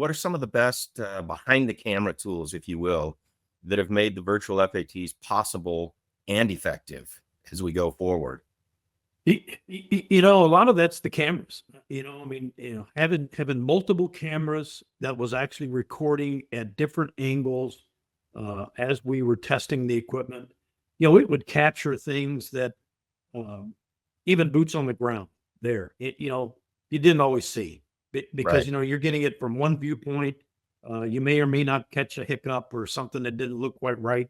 what are some of the best behind the camera tools, if you will, that have made the virtual FATs possible and effective as we go forward? A lot of that's the cameras. Having multiple cameras that was actually recording at different angles as we were testing the equipment. It would capture things that even boots on the ground there, you didn't always see because, Right. you're getting it from one viewpoint. You may or may not catch a hiccup or something that didn't look quite right.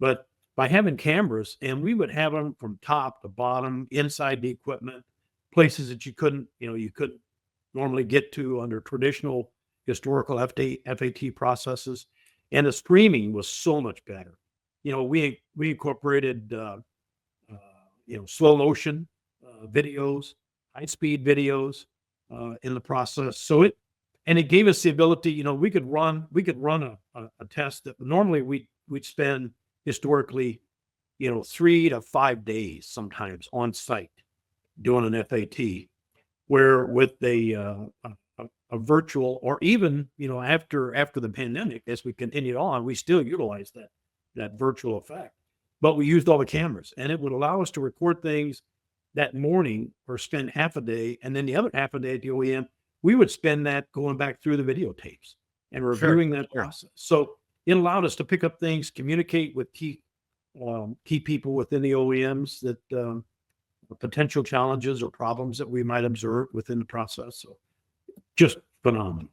But by having cameras, and we would have them from top to bottom, inside the equipment, places that you couldn't normally get to under traditional historical FAT processes. And the streaming was so much better. We incorporated, slow motion videos, high speed videos in the process. And it gave us the ability, we could run a test that normally we'd spend historically, 3 to 5 days sometimes on site doing an FAT, where with a virtual, or even, after the pandemic, as we continued on, we still utilized that virtual effect, but we used all the cameras, and it would allow us to record things that morning or spend half a day. And then the other half a day at the OEM, we would spend that going back through the videotapes and reviewing that process. So it allowed us to pick up things, communicate with key people within the OEMs that potential challenges or problems that we might observe within the process. So just phenomenal.